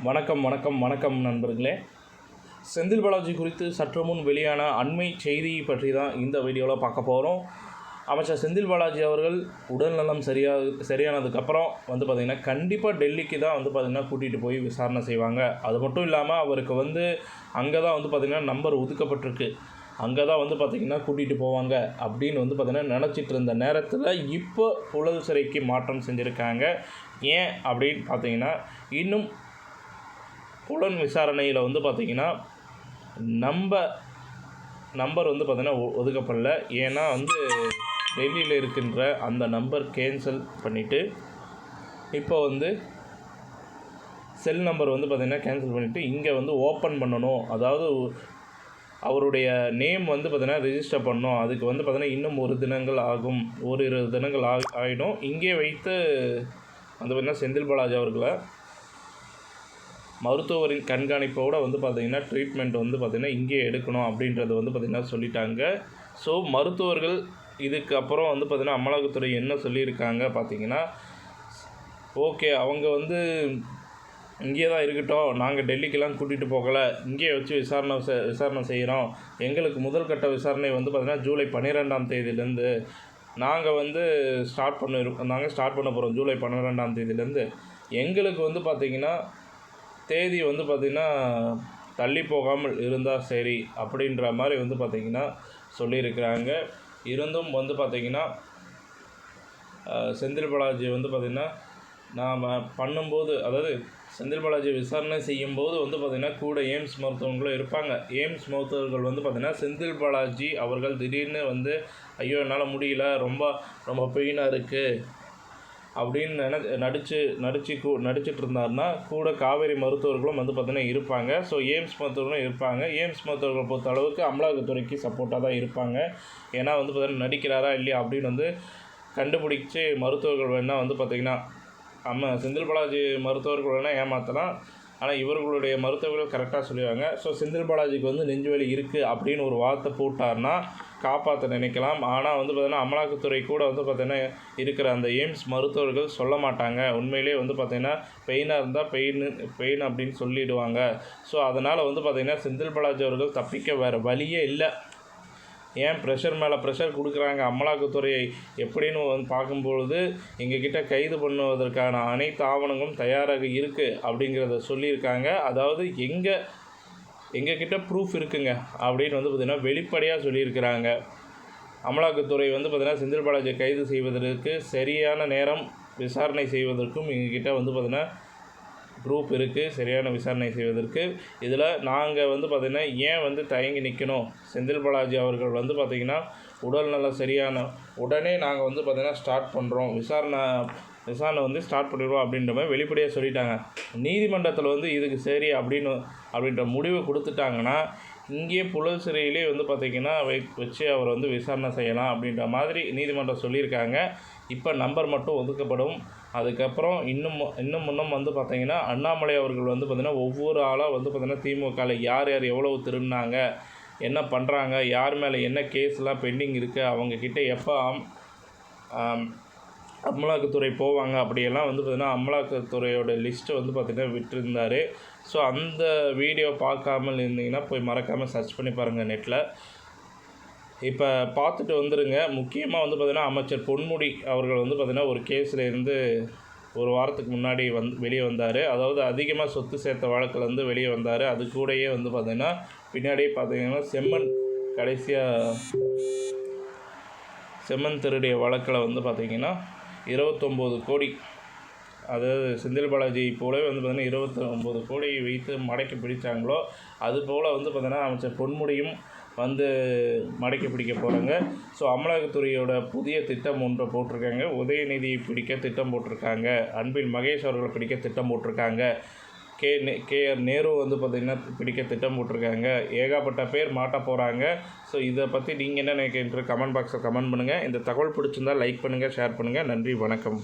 வணக்கம் வணக்கம் வணக்கம் நண்பர்களே. செந்தில் பாலாஜி குறித்து சற்று முன் வெளியான அண்மை செய்தி பற்றி தான் இந்த வீடியோவில் பார்க்க போகிறோம். அமைச்சர் செந்தில் பாலாஜி அவர்கள் உடல்நலம் சரியானதுக்கப்புறம் பார்த்திங்கன்னா கண்டிப்பாக டெல்லிக்கு தான் பார்த்திங்கன்னா கூட்டிகிட்டு போய் விசாரணை செய்வாங்க. அது மட்டும் இல்லாமல் அவருக்கு அங்கே தான் பார்த்திங்கன்னா நம்பர் ஒதுக்கப்பட்டிருக்கு. அங்கே தான் பார்த்திங்கன்னா கூட்டிகிட்டு போவாங்க அப்படின்னு பார்த்திங்கன்னா நினச்சிட்டு இருந்த நேரத்தில் இப்போ புழல் சிறைக்கு மாற்றம் செஞ்சுருக்காங்க. ஏன் அப்படின்னு பார்த்திங்கன்னா இன்னும் புலன் விசாரணையில் பார்த்திங்கன்னா நம்பர் பார்த்திங்கன்னா ஒதுக்கப்படல. ஏன்னா டெல்லியில் இருக்கின்ற அந்த நம்பர் கேன்சல் பண்ணிவிட்டு இப்போ செல் நம்பர் பார்த்திங்கன்னா கேன்சல் பண்ணிவிட்டு இங்கே ஓப்பன் பண்ணணும். அதாவது அவருடைய நேம் பார்த்திங்கன்னா ரிஜிஸ்டர் பண்ணணும். அதுக்கு பார்த்திங்கன்னா இன்னும் ஓரிரு தினங்கள் ஆகிடும். இங்கே வைத்து பார்த்திங்கன்னா செந்தில் பாலாஜி அவர்களை மருத்துவரின் கண்காணிப்போடு பார்த்திங்கன்னா ட்ரீட்மெண்ட் பார்த்திங்கன்னா இங்கே எடுக்கணும் அப்படின்றது பார்த்திங்கன்னா சொல்லிட்டாங்க. ஸோ மருத்துவர்கள் இதுக்கப்புறம் பார்த்திங்கன்னா அமலாக்கத்துறை என்ன சொல்லியிருக்காங்க பார்த்திங்கன்னா, ஓகே அவங்க இங்கே தான் இருக்கட்டும், நாங்கள் டெல்லிக்கெலாம் கூட்டிகிட்டு போகலை, இங்கே வச்சு விசாரணை செய்கிறோம். எங்களுக்கு முதல் கட்ட விசாரணை பார்த்திங்கன்னா ஜூலை 12ஆம் தேதியிலேருந்து நாங்கள் ஸ்டார்ட் பண்ண போகிறோம். ஜூலை 12ஆம் தேதியிலேருந்து எங்களுக்கு பார்த்திங்கன்னா தேதி பார்த்திங்கன்னா தள்ளி போகாமல் இருந்தால் சரி அப்படின்ற மாதிரி பார்த்திங்கன்னா சொல்லியிருக்கிறாங்க. இருந்தும் பார்த்திங்கன்னா செந்தில் பாலாஜி பார்த்திங்கன்னா நாம் பண்ணும்போது, அதாவது செந்தில் பாலாஜி விசாரணை செய்யும்போது பார்த்திங்கன்னா கூட எய்ம்ஸ் மருத்துவர்களும் இருப்பாங்க. எய்ம்ஸ் மருத்துவர்கள் பார்த்திங்கன்னா செந்தில் பாலாஜி அவர்கள் திடீர்னு ஐயோ என்னால் முடியல, ரொம்ப பெயினாக இருக்குது அப்படின்னு நடிச்சிட்டு இருந்தாருன்னா கூட காவேரி மருத்துவர்களும் பார்த்திங்கன்னா இருப்பாங்க. ஸோ எய்ம்ஸ் மருத்துவர்களும் இருப்பாங்க. எய்ம்ஸ் மருத்துவர்களை பொறுத்த அளவுக்கு அமலாக்கத்துறைக்கு சப்போர்ட்டாக தான் இருப்பாங்க. ஏன்னா பார்த்திங்கன்னா நடிக்கிறாரா இல்லையா அப்படின்னு கண்டுபிடிச்சி மருத்துவர்கள் வேணால் பார்த்திங்கன்னா செந்தில் பாலாஜி மருத்துவர்கள் வேணால் ஏமாற்றலாம். ஆனால் இவர்களுடைய மருத்துவர்கள் கரெக்டாக சொல்லுவாங்க. ஸோ செந்தில் பாலாஜிக்கு நெஞ்சுவலி இருக்குது அப்படின்னு ஒரு வார்த்தை போட்டார்னா காப்பாற்ற நினைக்கலாம். ஆனால் பார்த்திங்கன்னா அமலாக்கத்துறை கூட பார்த்திங்கன்னா இருக்கிற அந்த எய்ம்ஸ் மருத்துவர்கள் சொல்ல மாட்டாங்க. உண்மையிலே பார்த்திங்கன்னா பெயினாக இருந்தால் பெயின் அப்படின்னு சொல்லிவிடுவாங்க. ஸோ அதனால் பார்த்திங்கன்னா செந்தில் பாலாஜி அவர்கள் தப்பிக்க வேறு வழியே இல்லை. ஏன் ப்ரெஷர் மேலே ப்ரெஷர் கொடுக்குறாங்க அமலாக்கத்துறையை எப்படின்னு பார்க்கும்பொழுது எங்ககிட்ட கைது பண்ணுவதற்கான அனைத்து ஆவணங்களும் தயாராக இருக்குது அப்படிங்கிறத சொல்லியிருக்காங்க. அதாவது எங்ககிட்ட ப்ரூஃப் இருக்குங்க அப்படின்னு பார்த்திங்கன்னா வெளிப்படையாக சொல்லியிருக்கிறாங்க. அமலாக்கத்துறை பார்த்திங்கன்னா செந்தில் பாலாஜியை கைது செய்வதற்கு சரியான நேரம் விசாரணை செய்வதற்கும் எங்ககிட்ட பார்த்திங்கன்னா ப்ரூஃப் இருக்குது சரியான விசாரணை செய்வதற்கு. இதில் நாங்கள் பார்த்திங்கன்னா ஏன் தயங்கி நிற்கணும், செந்தில் பாலாஜி அவர்கள் பார்த்திங்கன்னா உடல்நல சரியான உடனே நாங்கள் பார்த்திங்கன்னா ஸ்டார்ட் பண்ணுறோம், விசாரணை ஸ்டார்ட் பண்ணிடுவோம் அப்படின்ற மாதிரி வெளிப்படையாக சொல்லிட்டாங்க. நீதிமன்றத்தில் இதுக்கு சரி அப்படின்ற முடிவு கொடுத்துட்டாங்கன்னா இங்கே புழல் சிறையிலே பார்த்திங்கன்னா வச்சு அவர் விசாரணை செய்யலாம் அப்படின்ற மாதிரி நீதிமன்றம் சொல்லியிருக்காங்க. இப்போ நம்பர் மட்டும் ஒதுக்கப்படும். அதுக்கப்புறம் இன்னும் பார்த்திங்கன்னா அண்ணாமலை அவர்கள் பார்த்திங்கன்னா ஒவ்வொரு ஆளாக பார்த்திங்கன்னா திமுகவில் யார் எவ்வளவு திருடினாங்க, என்ன பண்ணுறாங்க, யார் மேலே என்ன கேஸ்லாம் பெண்டிங் இருக்குது, அவங்கக்கிட்ட எப்போ அமலாக்கத்துறை போவாங்க அப்படியெல்லாம் பார்த்திங்கன்னா அமலாக்கத்துறையோட லிஸ்ட்டை பார்த்திங்கன்னா விட்டுருந்தார். ஸோ அந்த வீடியோ பார்க்காமல் இருந்தீங்கன்னா போய் மறக்காமல் சர்ச் பண்ணி பாருங்கள் நெட்டில். இப்போ பார்த்துட்டு வந்துடுங்க. முக்கியமாக பார்த்திங்கன்னா அமைச்சர் பொன்முடி அவர்கள் பார்த்திங்கன்னா ஒரு கேஸில் இருந்து ஒரு வாரத்துக்கு முன்னாடி வெளியே வந்தார். அதாவது அதிகமாக சொத்து சேர்த்த வழக்கில் வெளியே வந்தார். அது கூடயே பார்த்திங்கன்னா பின்னாடியே பார்த்திங்கன்னா செம்மண் திருடைய வழக்கில் பார்த்திங்கன்னா 29 கோடி, அதாவது செந்தில் பாலாஜி போலவே பார்த்திங்கன்னா 29 கோடி வைத்து மடக்கி பிடித்தாங்களோ அதுபோல் பார்த்திங்கன்னா அமைச்சர் பொன்முடியும் மடக்கி பிடிக்க போகிறாங்க. ஸோ அமலாக்கத்துறையோட புதிய திட்டம் ஒன்றை போட்டிருக்காங்க. உதயநிதியை பிடிக்க திட்டம் போட்டிருக்காங்க. அன்பில் மகேஷ் அவர்களை பிடிக்க திட்டம் போட்டிருக்காங்க. கேஆர் நேரு பார்த்திங்கன்னா பிடிக்க திட்டம் போட்டிருக்காங்க. ஏகப்பட்ட பேர் மாட்ட போகிறாங்க. ஸோ இதை பற்றி நீங்கள் என்ன நினைக்கிறீங்க கமெண்ட் பாக்ஸில் கமெண்ட் பண்ணுங்கள். இந்த தகவல் பிடிச்சிருந்தால் லைக் பண்ணுங்கள், ஷேர் பண்ணுங்கள். நன்றி, வணக்கம்.